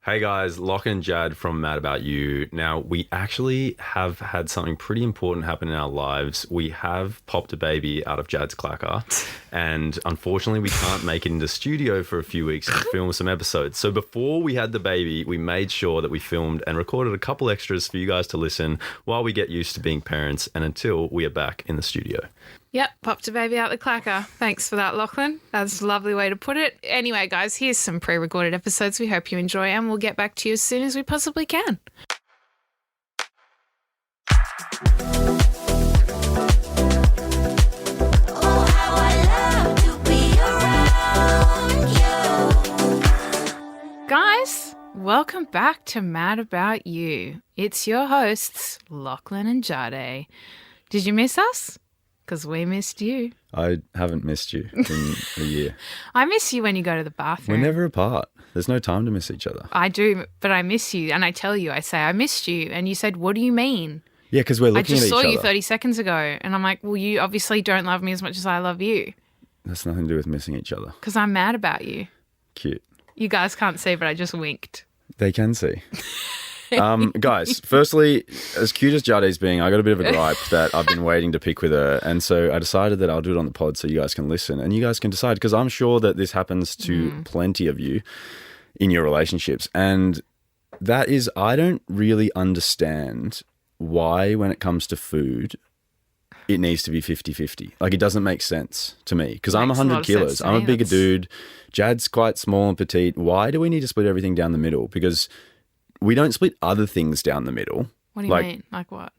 Hey guys, Lachie and Jad from Mad About You. Now, we actually have had something pretty important happen in our lives. We have popped a baby out of Jad's clacker, and unfortunately, we can't make it into studio for a few weeks to film some episodes. So before we had the baby, we made sure that we filmed and recorded a couple extras for you guys to listen while we get used to being parents and until we are back in the studio. Yep, popped a baby out the clacker. Thanks for that, Lachlan. That's a lovely way to put it. Anyway, guys, here's some pre-recorded episodes we hope you enjoy, and we'll get back to you as soon as we possibly can. Oh, how I love to be around you. Guys, welcome back to Mad About You. It's your hosts, Lachlan and Jadé. Did you miss us? Because we missed you. I haven't missed you in a year. I miss you when you go to the bathroom. We're never apart. There's no time to miss each other. I do, but I miss you. And I tell you, I say, I missed you. And you said, what do you mean? Yeah, because we're looking at each I other. just saw you 30 seconds ago. And I'm like, well, you obviously don't love me as much as I love you. That's nothing to do with missing each other. Because I'm mad about you. Cute. You guys can't see, but I just winked. They can see. Guys, firstly, as cute as Jadé's being, I got a bit of a gripe that I've been waiting to pick with her. And so I decided that I'll do it on the pod so you guys can listen and you guys can decide, because I'm sure that this happens to plenty of you in your relationships. And that is, I don't really understand why, when it comes to food, it needs to be 50-50. Like, it doesn't make sense to me, because I'm Makes a lot 100 of sense kilos. to I'm a me. bigger That's- dude. Jad's quite small and petite. Why do we need to split everything down the middle? Because we don't split other things down the middle. What do you mean? Like what?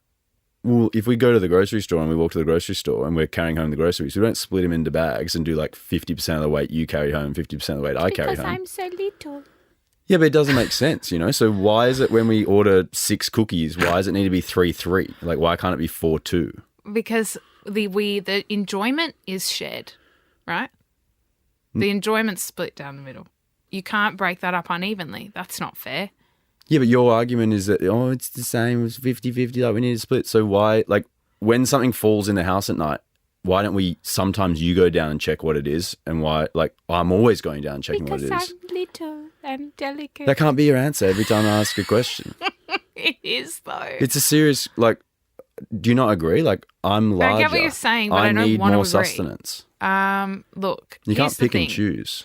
Well, if we go to the grocery store and we walk to the grocery store and we're carrying home the groceries, we don't split them into bags and do like 50% of the weight you carry home, 50% of the weight I carry home. I'm so little. Yeah, but it doesn't make sense, you know? So why is it when we order 6 cookies, why does it need to be 3-3? Like, why can't it be 4-2? Because the enjoyment is shared, right? The enjoyment's split down the middle. You can't break that up unevenly. That's not fair. Yeah, but your argument is that, oh, it's the same as 50-50, like we need to split. So why, like, when something falls in the house at night, why don't we, sometimes you go down and check what it is, and why, like, I'm always going down and checking what it is. I'm little and delicate. That can't be your answer every time I ask a question. It is, though. It's a serious, like, do you not agree? Like, I'm larger. I get what you're saying, but I don't need want to more agree. sustenance. Look, You here's can't the pick and thing. choose.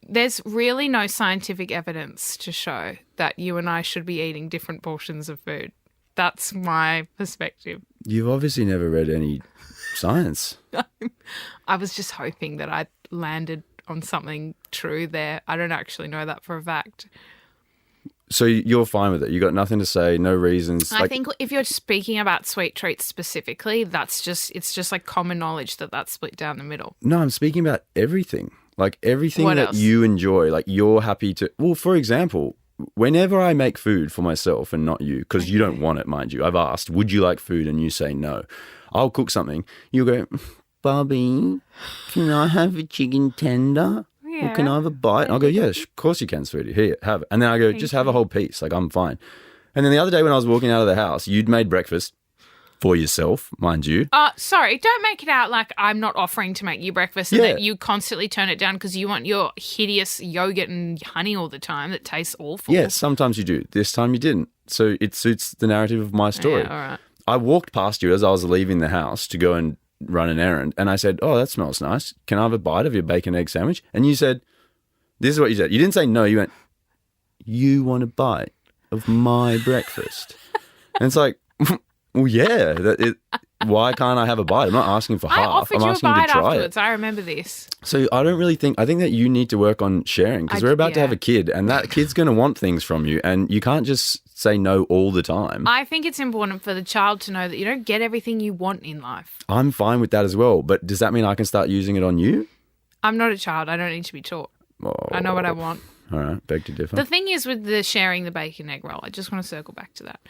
There's really no scientific evidence to show that you and I should be eating different portions of food. That's my perspective. You've obviously never read any science. I was just hoping that I landed on something true there. I don't actually know that for a fact. So you're fine with it. You got nothing to say, no reasons. I think if you're speaking about sweet treats specifically, it's just like common knowledge that that's split down the middle. No, I'm speaking about everything. Like everything What that else? you enjoy, like you're happy to. Well, for example, whenever I make food for myself and not you, because you don't want it, mind you, I've asked, would you like food? And you say no. I'll cook something. You'll go, Bobby, can I have a chicken tender? Or can I have a bite? And I'll go, yes, of course you can, sweetie. Here, have it. And then I go, just have a whole piece. Like, I'm fine. And then the other day when I was walking out of the house, you'd made breakfast for yourself, mind you. Sorry, don't make it out like I'm not offering to make you breakfast and Yeah. that you constantly turn it down because you want your hideous yogurt and honey all the time that tastes awful. Yes, sometimes you do. This time you didn't. So it suits the narrative of my story. Yeah, all right. I walked past you as I was leaving the house to go and run an errand, and I said, oh, that smells nice. Can I have a bite of your bacon egg sandwich? And you said, this is what you said. You didn't say no. You went, you want a bite of my breakfast? And it's like, well, yeah. Why can't I have a bite? I'm not asking for I half. offered I'm you a asking you bite to try afterwards. it. I remember this. So I don't really think, I think that you need to work on sharing, because we're about to have a kid, and that kid's going to want things from you, and you can't just say no all the time. I think it's important for the child to know that you don't get everything you want in life. I'm fine with that as well, but does that mean I can start using it on you? I'm not a child. I don't need to be taught. I know what I want. All right, beg to differ. The thing is with the sharing the bacon egg roll, I just want to circle back to that.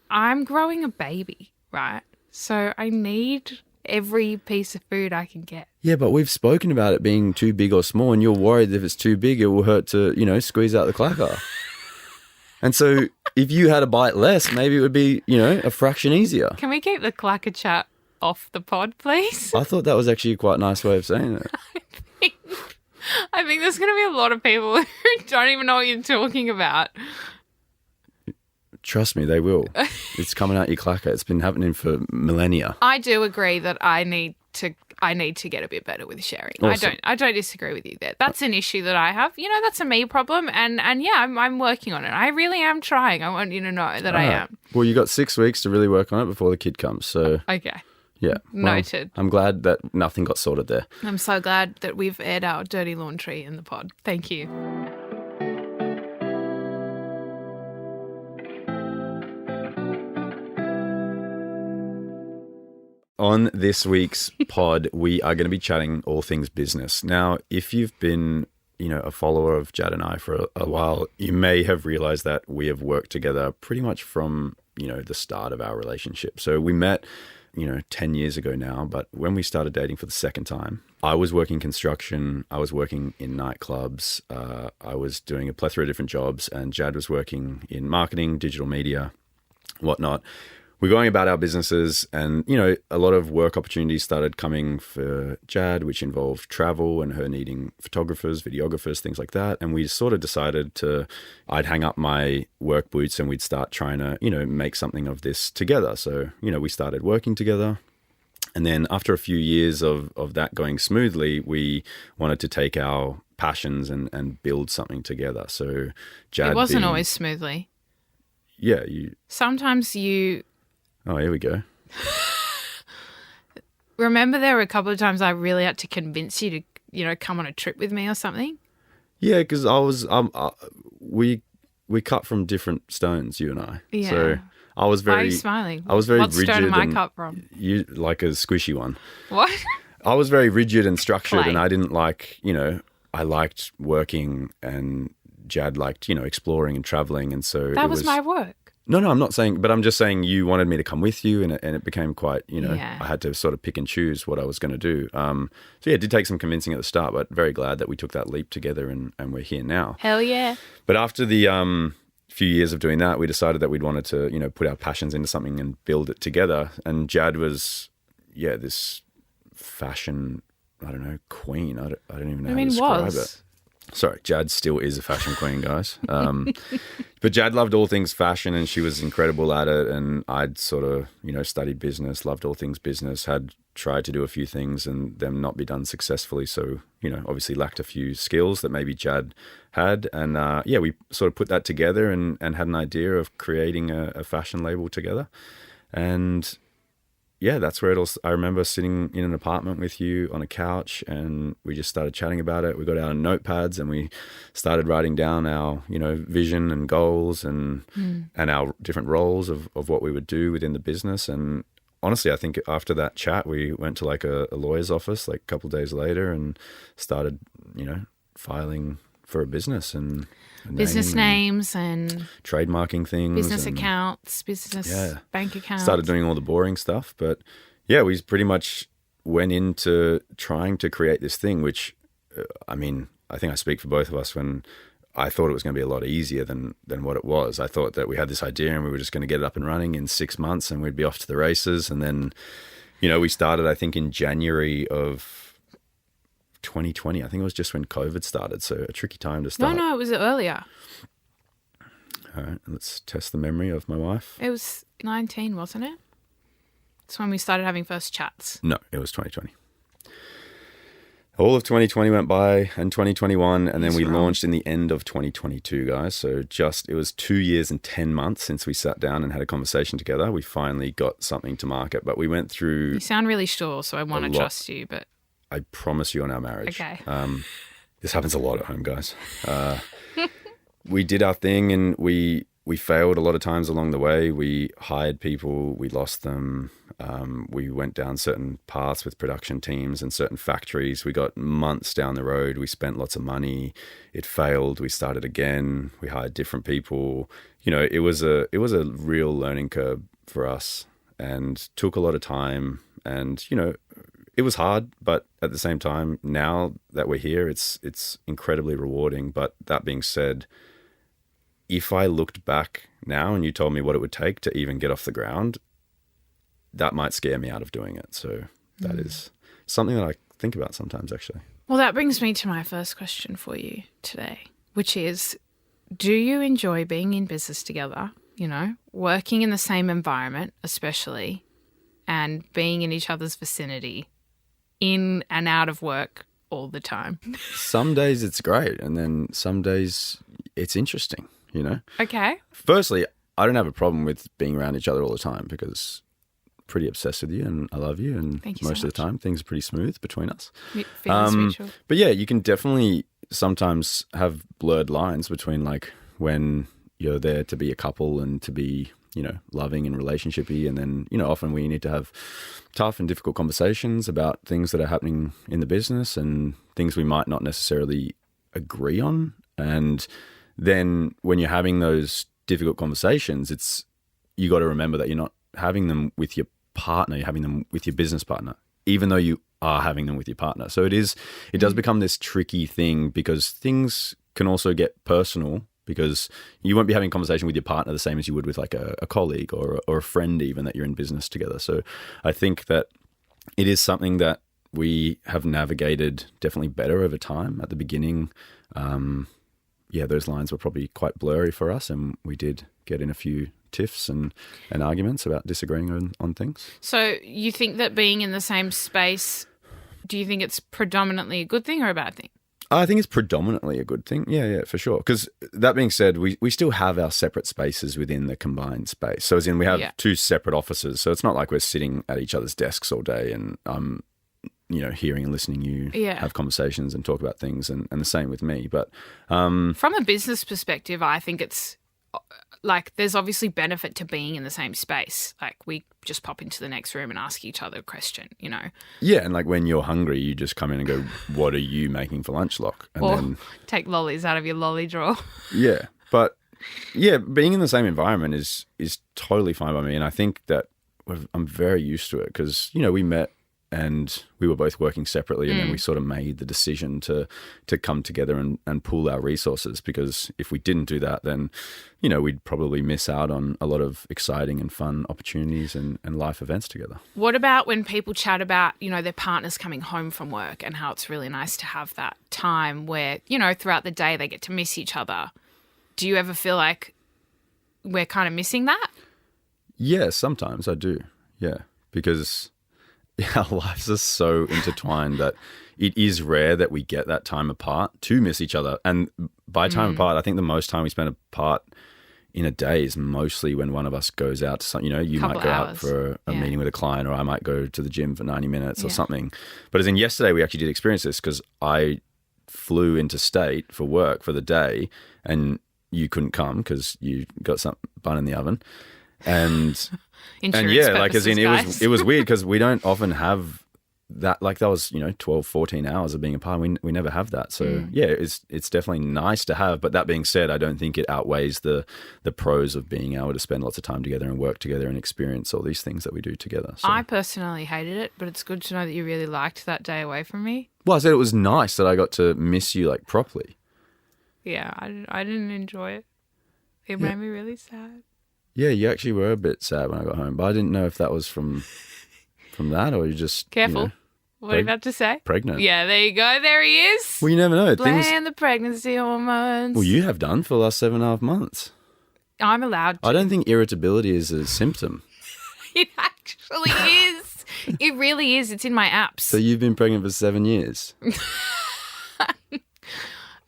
I'm growing a baby, right? So I need every piece of food I can get. Yeah, but we've spoken about it being too big or small, and you're worried that if it's too big, it will hurt to, squeeze out the clacker. And so if you had a bite less, maybe it would be, a fraction easier. Can we keep the clacker chat off the pod, please? I thought that was actually a quite nice way of saying it. I think there's going to be a lot of people who don't even know what you're talking about. Trust me, they will. It's coming out your clacker. It's been happening for millennia. I do agree that I need to get a bit better with sharing. Awesome. I don't disagree with you there. That's an issue that I have. You know, that's a me problem, and yeah, I'm working on it. I really am trying. I want you to know that I am. Well, you got 6 weeks to really work on it before the kid comes. So Okay. yeah, well, Noted. I'm glad that nothing got sorted there. I'm so glad that we've aired our dirty laundry in the pod. Thank you. On this week's pod, we are going to be chatting all things business. Now, if you've been, a follower of Jad and I for a while, you may have realized that we have worked together pretty much from, the start of our relationship. So we met, 10 years ago now, but when we started dating for the second time, I was working construction, I was working in nightclubs, I was doing a plethora of different jobs, and Jad was working in marketing, digital media, whatnot. We're going about our businesses, and, a lot of work opportunities started coming for Jad, which involved travel and her needing photographers, videographers, things like that. And we sort of decided I'd hang up my work boots and we'd start trying to, make something of this together. So, we started working together. And then after a few years of that going smoothly, we wanted to take our passions and build something together. So Jad, It wasn't always smoothly. Yeah. Sometimes you... Oh, here we go. Remember there were a couple of times I really had to convince you to, come on a trip with me or something? Yeah, because I was, we cut from different stones, you and I. Yeah. So I was very... Why are you smiling? I was very what rigid. What stone am I and cut from? You, like a squishy one. What? I was very rigid and structured, Clay. and I didn't like, I liked working, and Jad liked, exploring and traveling, and so That was my work. No, I'm not saying, but I'm just saying you wanted me to come with you, and it became quite, Yeah. I had to sort of pick and choose what I was going to do. So yeah, it did take some convincing at the start, but very glad that we took that leap together and we're here now. Hell yeah. But after the few years of doing that, we decided that we'd wanted to, put our passions into something and build it together. And Jad was, this fashion, I don't know, queen. I don't even know how to describe it. Sorry, Jad still is a fashion queen, guys. But Jad loved all things fashion, and she was incredible at it. And I'd sort of, studied business, loved all things business, had tried to do a few things and them not be done successfully. So, obviously lacked a few skills that maybe Jad had. And we sort of put that together and had an idea of creating a fashion label together. And yeah, that's where I remember sitting in an apartment with you on a couch, and we just started chatting about it. We got our notepads and we started writing down our, vision and goals and our different roles of what we would do within the business. And honestly, I think after that chat, we went to like a lawyer's office like a couple of days later and started, filing for a business and business names and trademarking things, business and accounts, bank accounts. Started doing all the boring stuff, but yeah, we pretty much went into trying to create this thing, which I think I speak for both of us when I thought it was going to be a lot easier than what it was. I thought that we had this idea and we were just going to get it up and running in 6 months and we'd be off to the races. And then, we started, I think, in January of 2020. I think it was just when COVID started, so a tricky time to start. No, it was earlier. All right, let's test the memory of my wife. It was 19, wasn't it? It's when we started having first chats. No, it was 2020. All of 2020 went by and 2021, and then we launched in the end of 2022, guys. So it was 2 years and 10 months since we sat down and had a conversation together. We finally got something to market, but we went through... You sound really sure, so I want to trust you, but... I promise you on our marriage. Okay. This happens a lot at home, guys. We did our thing and we failed a lot of times along the way. We hired people, we lost them. We went down certain paths with production teams and certain factories. We got months down the road. We spent lots of money. It failed. We started again. We hired different people. It was a real learning curve for us and took a lot of time. And, it was hard, but at the same time, now that we're here, it's incredibly rewarding. But that being said, if I looked back now and you told me what it would take to even get off the ground, that might scare me out of doing it. So that is something that I think about sometimes, actually. Well, that brings me to my first question for you today, which is, do you enjoy being in business together, working in the same environment especially, and being in each other's vicinity in and out of work all the time? Some days it's great, and then some days it's interesting, Okay. Firstly, I don't have a problem with being around each other all the time because I'm pretty obsessed with you and I love you, and Thank you so most of the time things are pretty smooth between us. Feelings mutual. But yeah, you can definitely sometimes have blurred lines between like when you're there to be a couple and to be, loving and relationshipy, and then, often we need to have tough and difficult conversations about things that are happening in the business and things we might not necessarily agree on. And then when you're having those difficult conversations, you got to remember that you're not having them with your partner, you're having them with your business partner, even though you are having them with your partner. So it does become this tricky thing because things can also get personal, because you won't be having a conversation with your partner the same as you would with like a colleague or a friend even that you're in business together. So I think that it is something that we have navigated definitely better over time. At the beginning, those lines were probably quite blurry for us, and we did get in a few tiffs and arguments about disagreeing on things. So you think that being in the same space, do you think it's predominantly a good thing or a bad thing? I think it's predominantly a good thing. Yeah, for sure. Because that being said, we still have our separate spaces within the combined space. So as in we have two separate offices. So it's not like we're sitting at each other's desks all day and hearing and listening you have conversations and talk about things, and the same with me. But from a business perspective, I think it's like there's obviously benefit to being in the same space. Like we just pop into the next room and ask each other a question, Yeah, and like when you're hungry, you just come in and go, "What are you making for lunch, Lock?" And or then take lollies out of your lolly drawer. Yeah, but being in the same environment is totally fine by me, and I think that I'm very used to it because we met and we were both working separately, and then we sort of made the decision to come together and pool our resources, because if we didn't do that, then we'd probably miss out on a lot of exciting and fun opportunities and life events together. What about when people chat about their partners coming home from work and how it's really nice to have that time where throughout the day they get to miss each other? Do you ever feel like we're kind of missing that? Yeah, sometimes I do. Yeah, because our lives are so intertwined that it is rare that we get that time apart to miss each other. And by time apart, I think the most time we spend apart in a day is mostly when one of us goes out to something. You might go out for a meeting with a client, or I might go to the gym for 90 minutes or something. But as in yesterday, we actually did experience this because I flew into state for work for the day and you couldn't come because you got some bun in the oven. And like as in it was weird because we don't often have that, like that was 12 14 hours of being apart. We never have that, so it's definitely nice to have. But that being said, I don't think it outweighs the pros of being able to spend lots of time together and work together and experience all these things that we do together. So. I personally hated it, but it's good to know that you really liked that day away from me. Well, I said it was nice that I got to miss you like properly. Yeah, I didn't enjoy it. It made me really sad. Yeah, you actually were a bit sad when I got home, but I didn't know if that was from that or you just... Careful. What are you about to say? Pregnant. Yeah, there you go. There he is. Well, you never know. Blame the pregnancy hormones. Well, you have done for the last 7.5 months. I'm allowed to. I don't think irritability is a symptom. It actually is. It really is. It's in my apps. So you've been pregnant for 7 years.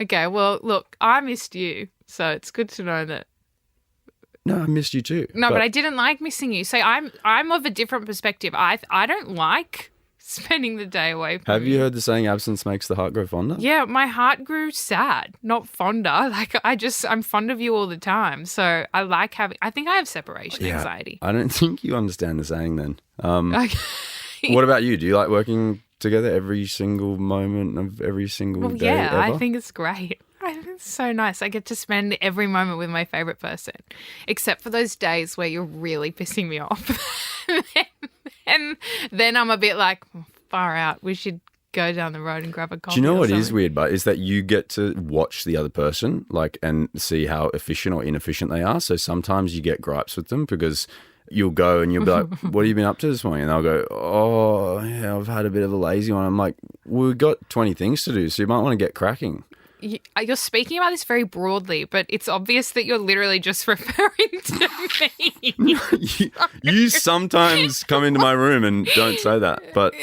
Okay, well, look, I missed you, so it's good to know that. No, I missed you too. No, but I didn't like missing you. So I'm of a different perspective. I don't like spending the day away from you. Have you heard the saying, absence makes the heart grow fonder? Yeah, my heart grew sad, not fonder. Like I'm fond of you all the time. So I think I have separation anxiety. I don't think you understand the saying then. Okay. What about you? Do you like working together every single moment of every single day ever? I think it's great. I think it's so nice. I get to spend every moment with my favourite person, except for those days where you're really pissing me off. And then I'm a bit like, far out. We should go down the road and grab a coffee. Do you know what is weird, but is that you get to watch the other person and see how efficient or inefficient they are. So sometimes you get gripes with them because you'll go and you'll be like, what have you been up to this morning? And they'll go, oh, yeah, I've had a bit of a lazy one. I'm like, we've got 20 things to do, so you might want to get cracking. You're speaking about this very broadly, but it's obvious that you're literally just referring to me. You sometimes come into my room and don't say that, but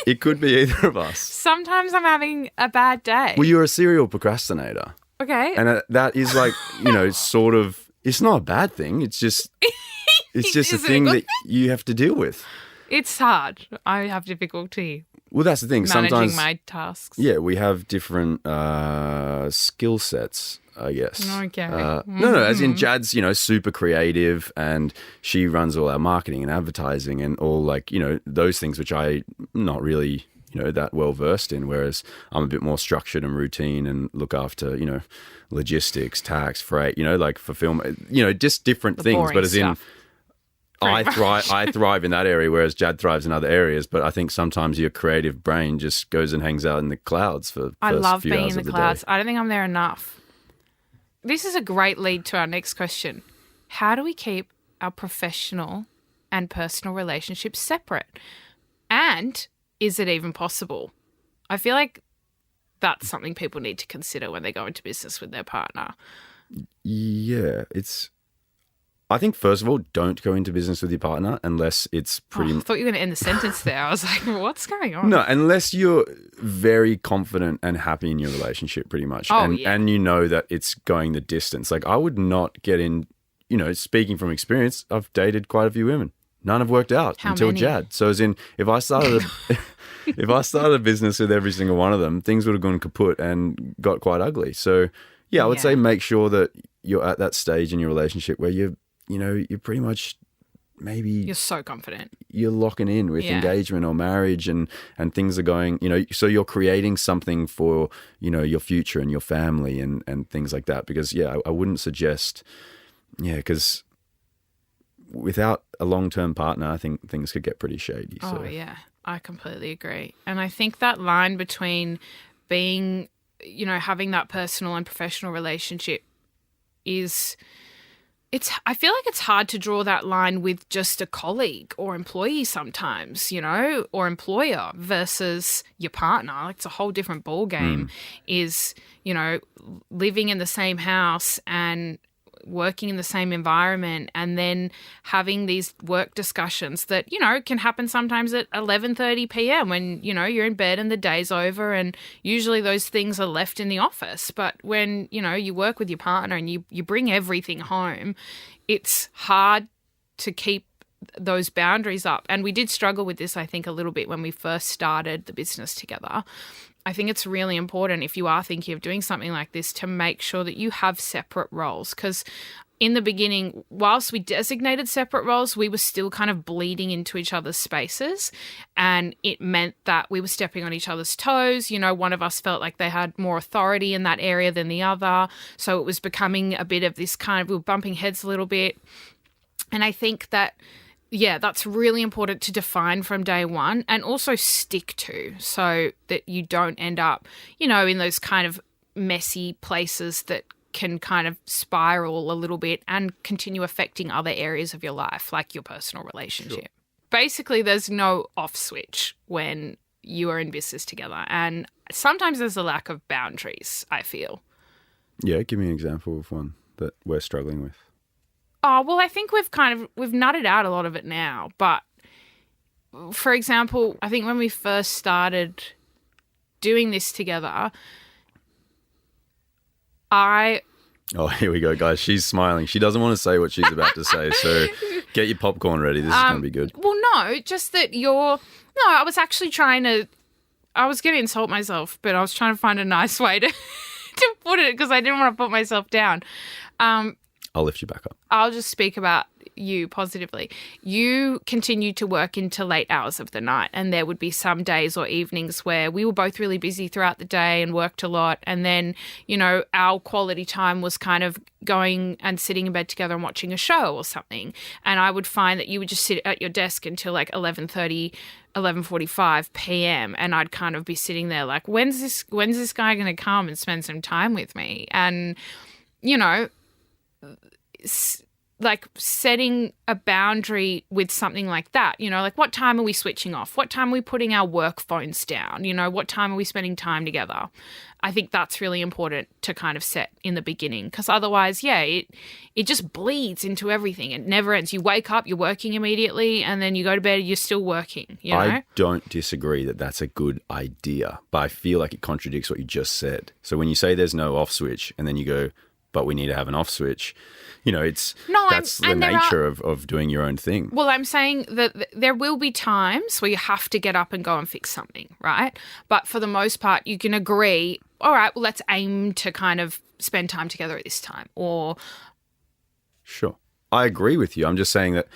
it could be either of us. Sometimes I'm having a bad day. Well, you're a serial procrastinator. Okay. And that is like, sort of, it's not a bad thing. It's just a thing that you have to deal with. It's hard. I have difficulty Well, that's the thing. managing Sometimes, my tasks. yeah, we have different skill sets, I guess. Okay. No, as in Jad's, super creative, and she runs all our marketing and advertising and all those things which I not really, that well versed in. Whereas I'm a bit more structured and routine and look after, logistics, tax, freight, fulfillment, just different things. boring But as stuff. I thrive in that area, whereas Jad thrives in other areas. But I think sometimes your creative brain just goes and hangs out in the clouds for the I first love few being hours in of the the clouds. day. I don't think I'm there enough. This is a great lead to our next question. How do we keep our professional and personal relationships separate? And is it even possible? I feel like that's something people need to consider when they go into business with their partner. Yeah, I think, first of all, don't go into business with your partner unless it's pretty... I thought you were going to end the sentence there. I was like, what's going on? No, unless you're very confident and happy in your relationship, pretty much. Oh, and, yeah. and you know that it's going the distance. Like, I would not get in, speaking from experience, I've dated quite a few women. None have worked out How until many? Jad. So as in, if I started a business with every single one of them, things would have gone kaput and got quite ugly. So yeah, I would say make sure that you're at that stage in your relationship where you're pretty much maybe You're so confident. you're locking in with Yeah. engagement or marriage and things are going, so you're creating something for, your future and your family and things like that. Because I wouldn't suggest, because without a long-term partner, I think things could get pretty shady. Oh, yeah. I completely agree. And I think that line between being, having that personal and professional relationship I feel like it's hard to draw that line with just a colleague or employee sometimes, or employer versus your partner. Like, it's a whole different ball game. Is, living in the same house and working in the same environment and then having these work discussions that, can happen sometimes at 11:30 p.m. when, you're in bed and the day's over, and usually those things are left in the office. But when, you work with your partner and you bring everything home, it's hard to keep those boundaries up. And we did struggle with this, I think, a little bit when we first started the business together. I think it's really important, if you are thinking of doing something like this, to make sure that you have separate roles. Because in the beginning, whilst we designated separate roles, we were still kind of bleeding into each other's spaces. And it meant that we were stepping on each other's toes. One of us felt like they had more authority in that area than the other. So it was becoming a bit of this we were bumping heads a little bit. And I think that, that's really important to define from day one and also stick to, so that you don't end up, in those kind of messy places that can kind of spiral a little bit and continue affecting other areas of your life, like your personal relationship. Sure. Basically, there's no off switch when you are in business together. And sometimes there's a lack of boundaries, I feel. Yeah, give me an example of one that we're struggling with. Oh, well, I think we've nutted out a lot of it now. But, for example, I think when we first started doing this together, Oh, here we go, guys. She's smiling. She doesn't want to say what she's about to say, so get your popcorn ready. This is going to be good. Well, no, just that I was actually I was going to insult myself, but I was trying to find a nice way to put it because I didn't want to put myself down. I'll lift you back up. I'll just speak about you positively. You continued to work into late hours of the night, and there would be some days or evenings where we were both really busy throughout the day and worked a lot. And then, our quality time was kind of going and sitting in bed together and watching a show or something. And I would find that you would just sit at your desk until like 11:30, 11:45 p.m. and I'd kind of be sitting there like, when's this guy going to come and spend some time with me? And, like setting a boundary with something like that, like what time are we switching off? What time are we putting our work phones down? What time are we spending time together? I think that's really important to kind of set in the beginning, because otherwise, it just bleeds into everything. It never ends. You wake up, you're working immediately, and then you go to bed, you're still working, I don't disagree that that's a good idea, but I feel like it contradicts what you just said. So when you say there's no off switch and then you go, but we need to have an off switch, that's the nature of doing your own thing. Well, I'm saying that there will be times where you have to get up and go and fix something, right? But for the most part, you can agree, all right, well, let's aim to kind of spend time together at this time, or... Sure. I agree with you. I'm just saying that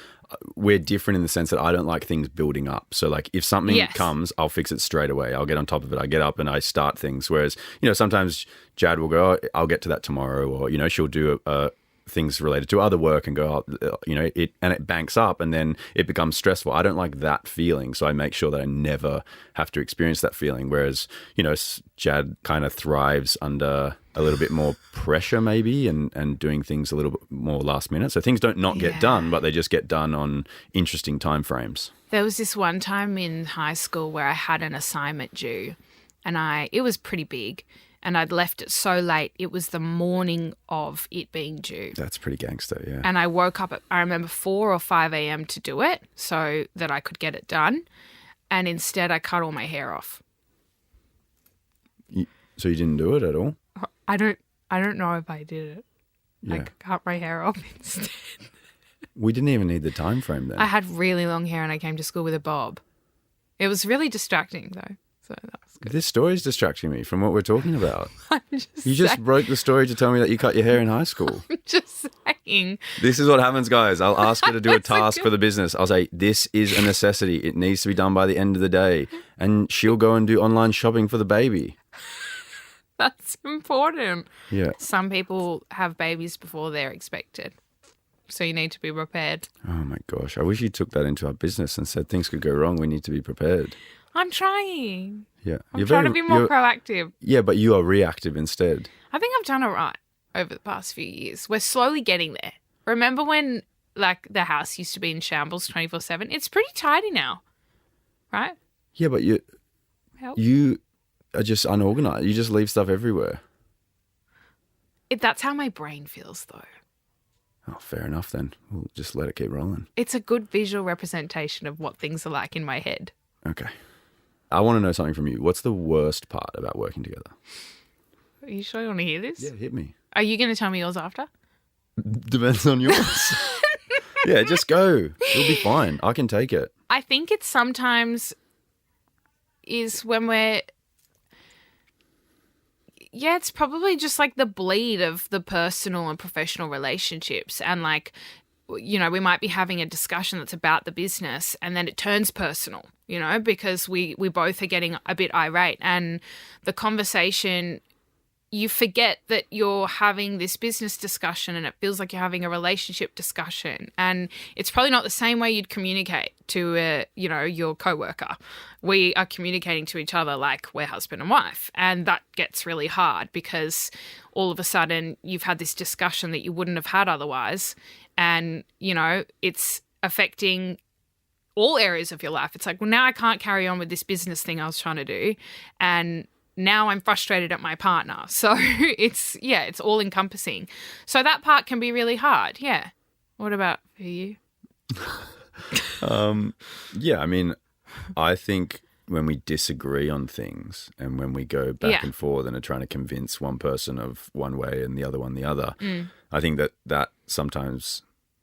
we're different in the sense that I don't like things building up. So, like, if something comes, I'll fix it straight away. I'll get on top of it. I get up and I start things. Whereas, sometimes Jad will go, oh, I'll get to that tomorrow, or, she'll do things related to other work and go, it banks up and then it becomes stressful. I don't like that feeling. So I make sure that I never have to experience that feeling. Whereas, Jad kind of thrives under a little bit more pressure maybe and doing things a little bit more last minute. So things don't not get done, but they just get done on interesting time frames. There was this one time in high school where I had an assignment due and it was pretty big. And I'd left it so late, it was the morning of it being due. That's pretty gangster, yeah. And I woke up I remember 4 or 5 a.m. to do it so that I could get it done. And instead I cut all my hair off. So you didn't do it at all? I don't know if I did it. Yeah. I cut my hair off instead. We didn't even need the time frame then. I had really long hair and I came to school with a bob. It was really distracting though. So that was good. This story's distracting me from what we're talking about. You just broke the story to tell me that you cut your hair in high school. I'm just saying. This is what happens, guys. I'll ask her to do a task for the business. I'll say, this is a necessity. It needs to be done by the end of the day. And she'll go and do online shopping for the baby. That's important. Yeah. Some people have babies before they're expected. So you need to be prepared. Oh, my gosh. I wish you took that into our business and said things could go wrong. We need to be prepared. I'm trying. Yeah. I'm trying to be more proactive. Yeah, but you are reactive instead. I think I've done it right over the past few years. We're slowly getting there. Remember when, like, the house used to be in shambles 24/7? It's pretty tidy now, right? Yeah, but you are just unorganized. You just leave stuff everywhere. That's how my brain feels, though. Oh, fair enough then. We'll just let it keep rolling. It's a good visual representation of what things are like in my head. Okay. I want to know something from you. What's the worst part about working together? Are you sure you want to hear this? Yeah, hit me. Are you going to tell me yours after? Depends on yours. Yeah, just go. It'll be fine. I can take it. I think it sometimes is when it's probably just like the bleed of the personal and professional relationships. And like, we might be having a discussion that's about the business and then it turns personal, because we both are getting a bit irate, and the conversation, you forget that you're having this business discussion and it feels like you're having a relationship discussion, and it's probably not the same way you'd communicate to your coworker. We are communicating to each other like we're husband and wife, and that gets really hard because all of a sudden you've had this discussion that you wouldn't have had otherwise, and it's affecting all areas of your life. It's like, well, now I can't carry on with this business thing I was trying to do, and now I'm frustrated at my partner. So it's all encompassing. So that part can be really hard. Yeah. What about for you? Yeah, I mean, I think when we disagree on things and when we go back and forth and are trying to convince one person of one way and the other one the other, I think that sometimes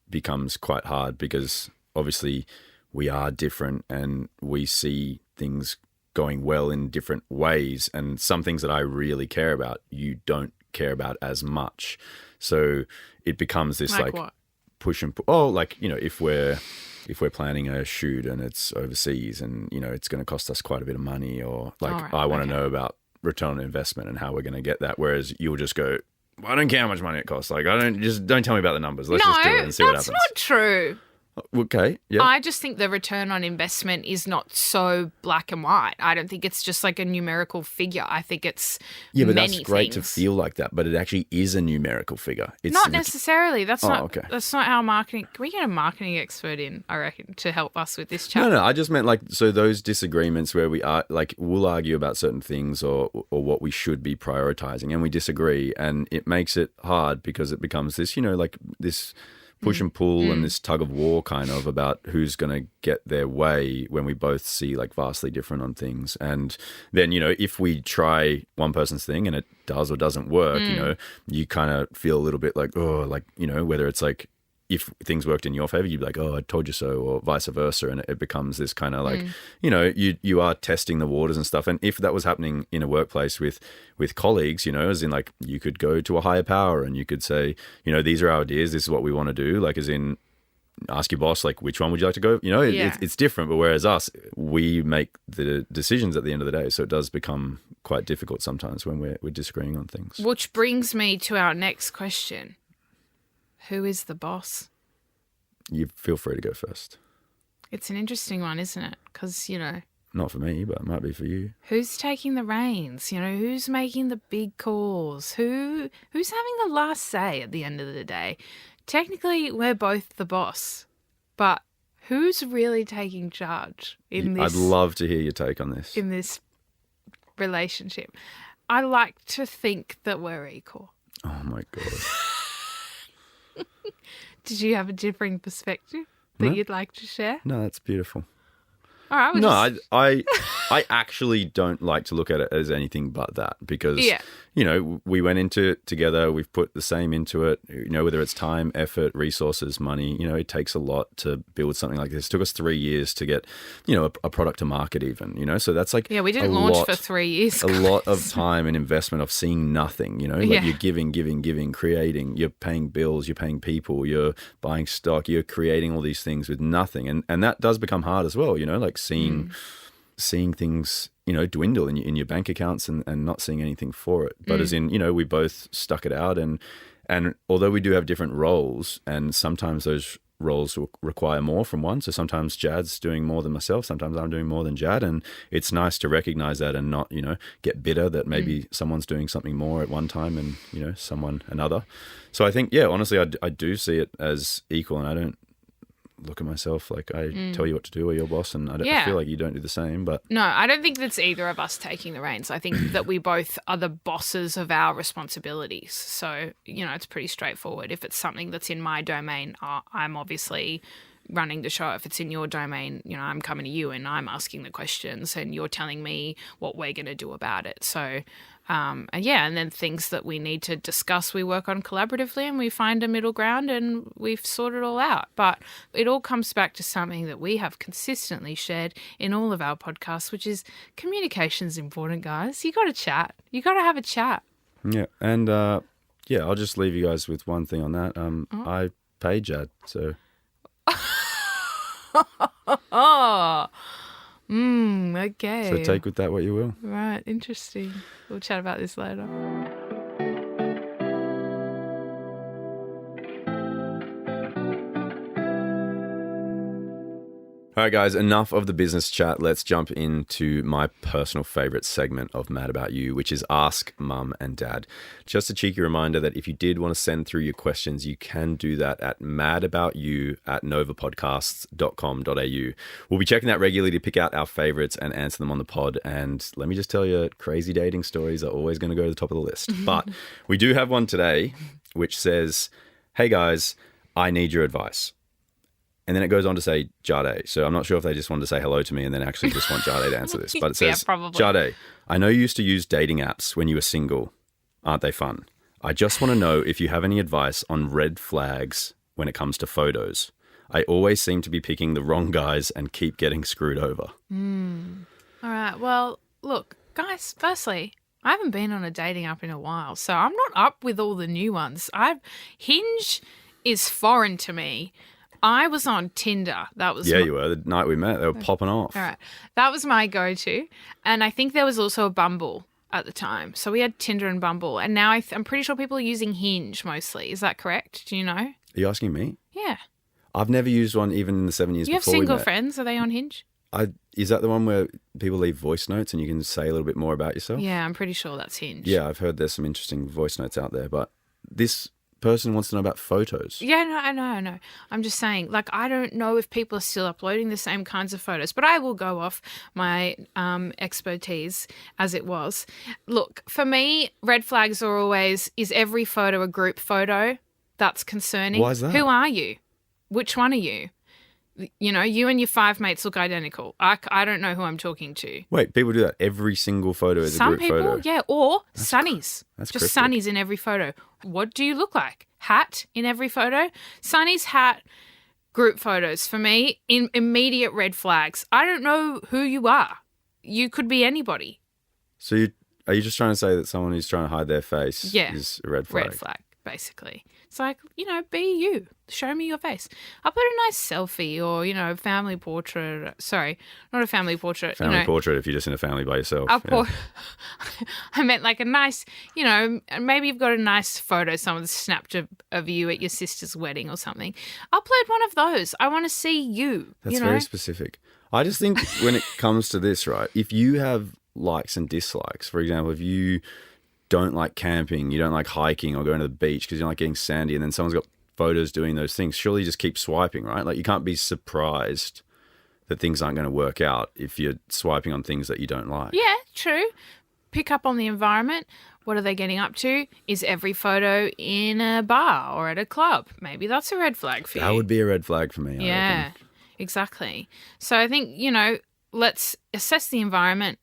becomes quite hard because obviously we are different and we see things going well in different ways, and some things that I really care about, you don't care about as much. So it becomes this like what? Push and pull. Oh, like, if we're planning a shoot and it's overseas and, it's going to cost us quite a bit of money, or like, I want to know about return on investment and how we're going to get that. Whereas you'll just go, well, I don't care how much money it costs. Like, don't tell me about the numbers. Let's just do it and see what happens. No, that's not true. Okay, yeah. I just think the return on investment is not so black and white. I don't think it's just like a numerical figure. I think it's Yeah, but many that's great to things. feel like that, but it actually is a numerical figure. It's Not necessarily. That's not. okay. That's not how marketing. Can we get a marketing expert in? I reckon to help us with this chat. No, I just meant like, so those disagreements where we are like, we'll argue about certain things or what we should be prioritizing, and we disagree, and it makes it hard because it becomes this, like this push and pull and this tug of war kind of about who's going to get their way when we both see like vastly different on things. And then, if we try one person's thing and it does or doesn't work, you kind of feel a little bit like, oh, like, whether it's like, if things worked in your favor, you'd be like, oh, I told you so, or vice versa. And it becomes this kind of like, you are testing the waters and stuff. And if that was happening in a workplace with colleagues, as in like, you could go to a higher power and you could say, these are our ideas, this is what we want to do. Like, as in, ask your boss, like, which one would you like to go? It's different. But whereas us, we make the decisions at the end of the day. So it does become quite difficult sometimes when we're disagreeing on things. Which brings me to our next question. Who is the boss? You feel free to go first. It's an interesting one, isn't it? Because, Not for me, but it might be for you. who's taking the reins? Who's making the big calls? Who's having the last say at the end of the day? Technically, we're both the boss, but who's really taking charge in this? I'd love to hear your take on this. In this relationship. I like to think that we're equal. Oh my God. Did you have a differing perspective that you'd like to share? No, that's beautiful. All right. No, I actually don't like to look at it as anything but that because, we went into it together. We've put the same into it, whether it's time, effort, resources, money, it takes a lot to build something like this. It took us 3 years to get, a product to market even, so that's like, we didn't launch for 3 years. A lot of time and investment of seeing nothing, like you're giving, creating, you're paying bills, you're paying people, you're buying stock, you're creating all these things with nothing. And that does become hard as well, like seeing things, dwindle in your bank accounts and not seeing anything for it. But as in, we both stuck it out. And although we do have different roles, and sometimes those roles will require more from one. So sometimes Jad's doing more than myself. Sometimes I'm doing more than Jad. And it's nice to recognize that and not, get bitter that maybe someone's doing something more at one time and, someone another. So I think, honestly, I do see it as equal, and I don't look at myself like I tell you what to do or your boss, and I feel like you don't do the same. But no, I don't think that's either of us taking the reins. I think that we both are the bosses of our responsibilities. So, it's pretty straightforward. If it's something that's in my domain, I'm obviously running the show. If it's in your domain, I'm coming to you and I'm asking the questions and you're telling me what we're going to do about it. So, and then things that we need to discuss, we work on collaboratively and we find a middle ground and we've sorted it all out. But it all comes back to something that we have consistently shared in all of our podcasts, which is communication's important, guys. You got to chat. You got to have a chat. Yeah. And, I'll just leave you guys with one thing on that. I pay Jad, so... Okay. So take with that what you will. Right, interesting. We'll chat about this later. All right, guys, enough of the business chat. Let's jump into my personal favorite segment of Mad About You, which is Ask Mum and Dad. Just a cheeky reminder that if you did want to send through your questions, you can do that at madaboutyou@novapodcasts.com.au. We'll be checking that regularly to pick out our favorites and answer them on the pod. And let me just tell you, crazy dating stories are always going to go to the top of the list. But we do have one today, which says, hey, guys, I need your advice. And then it goes on to say Jadé. So I'm not sure if they just wanted to say hello to me and then actually just want Jadé to answer this. But it says, probably. Jadé, I know you used to use dating apps when you were single. Aren't they fun? I just want to know if you have any advice on red flags when it comes to photos. I always seem to be picking the wrong guys and keep getting screwed over. All right. Well, look, guys, firstly, I haven't been on a dating app in a while, so I'm not up with all the new ones. Hinge is foreign to me. I was on Tinder. That was you were. The night we met, they were popping off. All right. That was my go-to. And I think there was also a Bumble at the time. So we had Tinder and Bumble. And now I'm pretty sure people are using Hinge mostly. Is that correct? Do you know? Are you asking me? Yeah. I've never used one even in the 7 years You have before we single met. friends? Are they on Hinge? Is that the one where people leave voice notes and you can say a little bit more about yourself? Yeah, I'm pretty sure that's Hinge. Yeah, I've heard there's some interesting voice notes out there, but this person wants to know about photos. Yeah, no, I know. I'm just saying, like, I don't know if people are still uploading the same kinds of photos, but I will go off my expertise as it was. Look, for me, red flags are always, is every photo a group photo? That's concerning. Why is that? Who are you? Which one are you? You know, you and your 5 mates look identical. I don't know who I'm talking to. Wait, people do that? Every single photo is Some a group people, photo? yeah, or sunnies. that's just cryptic. sunnies in every photo. What do you look like? Hat in every photo? Sunny's hat, group photos. For me, in immediate red flags. I don't know who you are. You could be anybody. So are you just trying to say that someone who's trying to hide their face is a red flag? Red flag, basically. It's like, you know, be you. Show me your face. I'll put a nice selfie or, you know, family portrait. Sorry, not a family portrait. Family portrait if you're just in a family by yourself. I meant like a nice, you know, maybe you've got a nice photo someone snapped of you at your sister's wedding or something. Upload one of those. I want to see you. That's you know? very specific. I just think when it comes to this, right, if you have likes and dislikes, for example, if you don't like camping, you don't like hiking or going to the beach because you don't like getting sandy, and then someone's got photos doing those things, surely you just keep swiping, right? Like you can't be surprised that things aren't going to work out if you're swiping on things that you don't like. Yeah, true. Pick up on the environment. What are they getting up to? Is every photo in a bar or at a club? Maybe that's a red flag for you. That would be a red flag for me. I Yeah, reckon. exactly. So I think, you know, let's assess the environment,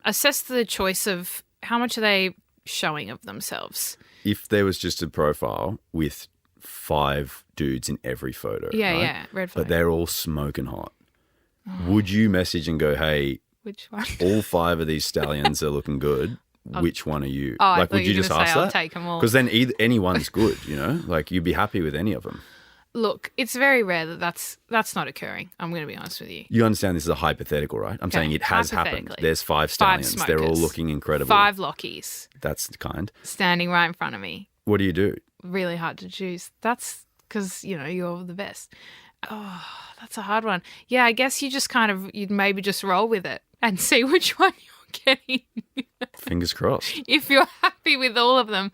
assess the choice of how much are they showing of themselves. If there was just a profile with 5 dudes in every photo, Yeah, right? yeah, red flag. But they're all smoking hot, would you message and go, hey, Which one? all 5 of these stallions are looking good. Which one are you? Oh, I like, thought would you you were just gonna ask say, I'll that? take 'em all. Because then anyone's good, you know? Like, you'd be happy with any of them. Look, it's very rare that that's not occurring. I'm going to be honest with you. You understand this is a hypothetical, right? I'm saying it has happened. Hypothetically. There's 5 5 stallions. They're all smokers. looking incredible. 5 Lockies That's the kind. standing right in front of me. What do you do? Really hard to choose. That's because, you know, you're the best. Oh, that's a hard one. Yeah, I guess you'd maybe just roll with it and see which one you're getting. Fingers crossed. If you're happy with all of them.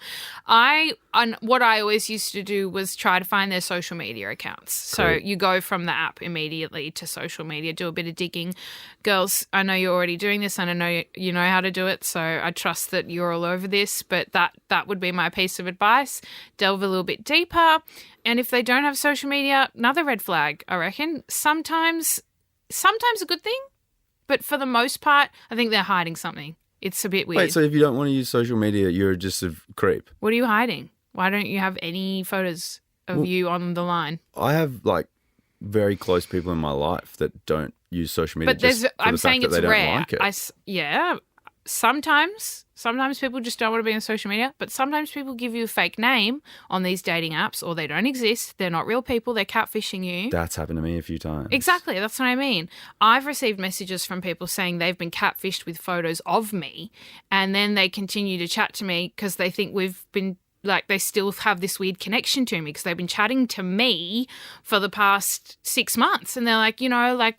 What I always used to do was try to find their social media accounts. So Cool. you go from the app immediately to social media, do a bit of digging. Girls, I know you're already doing this and I know you know how to do it, so I trust that you're all over this, but that would be my piece of advice. Delve a little bit deeper. And if they don't have social media, another red flag, I reckon. Sometimes a good thing, but for the most part, I think they're hiding something. It's a bit weird. Wait, so if you don't want to use social media, you're just a creep? What are you hiding? Why don't you have any photos of you on the line? I have, like, very close people in my life that don't use social media But there's, just for I'm the saying fact it's that they rare. don't like it. Yeah, sometimes people just don't want to be on social media, but sometimes people give you a fake name on these dating apps, or they don't exist. They're not real people. They're catfishing you. That's happened to me a few times. Exactly. That's what I mean. I've received messages from people saying they've been catfished with photos of me, and then they continue to chat to me because they think we've been, like, they still have this weird connection to me because they've been chatting to me for the past 6 months. And they're like, you know, like,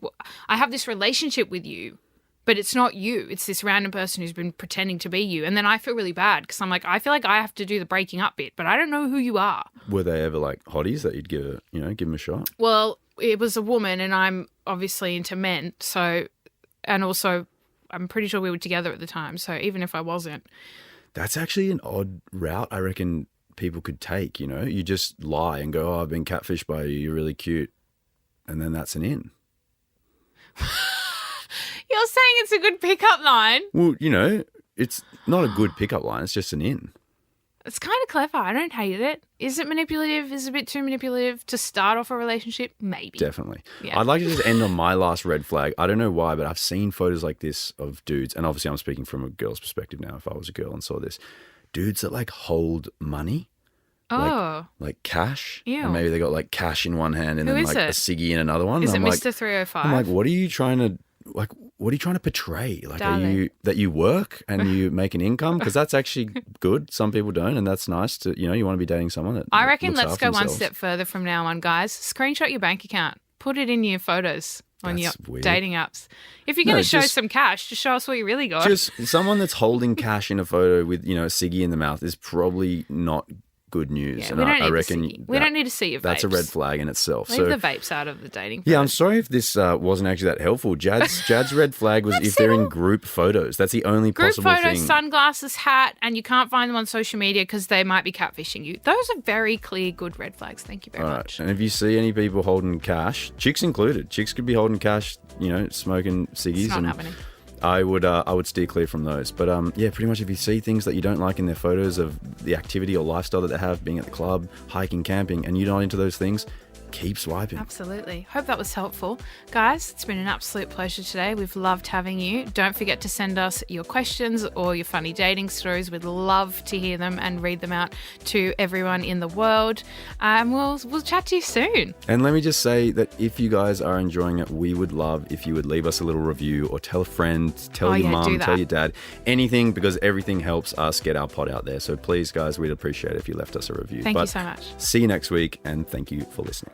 I have this relationship with you, but it's not you. It's this random person who's been pretending to be you. And then I feel really bad because I'm like, I feel like I have to do the breaking up bit, but I don't know who you are. Were they ever, like, hotties that you'd give them a shot? Well, it was a woman and I'm obviously into men. So, and also I'm pretty sure we were together at the time. So even if I wasn't. That's actually an odd route I reckon people could take, you know? You just lie and go, oh, I've been catfished by you, you're really cute. And then that's an in. You're saying it's a good pickup line. Well, you know, it's not a good pickup line, it's just an in. It's kind of clever. I don't hate it. Is it manipulative? Is it a bit too manipulative to start off a relationship? Maybe. Definitely. Yeah. I'd like to just end on my last red flag. I don't know why, but I've seen photos like this of dudes, and obviously I'm speaking from a girl's perspective now if I was a girl and saw this. Dudes that, like, hold money. Oh. Like cash. Ew. And maybe they got, like, cash in one hand and Who then, is like, it? a ciggy in another one. Is it And I'm Mr. 305? I'm like, what are you trying to, like, what are you trying to portray? Like, are Darling. you that you work and you make an income? Because that's actually good. Some people don't, and that's nice to, you want to be dating someone that I reckon looks let's after go one themselves. step further from now on, guys. Screenshot your bank account. Put it in your photos on your That's weird. dating apps. If you're going No, to show just- some cash, just show us what you really got. Just someone that's holding cash in a photo with, a ciggy in the mouth is probably not good news. Yeah, and we don't I need reckon to see. We don't need to see your vapes. that's a red flag in itself. Leave So the vapes out of the dating. yeah, I'm photos. sorry if this wasn't actually that helpful. Jad's red flag was if they're in group photos. That's the only Group possible photos, thing. sunglasses, hat, and you can't find them on social media because they might be catfishing you. Those are very clear, good red flags. Thank you very All much. right. And if you see any people holding cash, chicks included, chicks could be holding cash, smoking ciggies. It's not and happening. I would steer clear from those. But yeah, pretty much if you see things that you don't like in their photos of the activity or lifestyle that they have, being at the club, hiking, camping, and you're not into those things, keep swiping. Absolutely. Hope that was helpful. Guys, it's been an absolute pleasure today. We've loved having you. Don't forget to send us your questions or your funny dating stories. We'd love to hear them and read them out to everyone in the world. And we'll chat to you soon. And let me just say that if you guys are enjoying it, we would love if you would leave us a little review or tell a friend, tell your do mum, that. tell your dad, anything, because everything helps us get our pod out there. So please, guys, we'd appreciate it if you left us a review. Thank you so much. See you next week, and thank you for listening.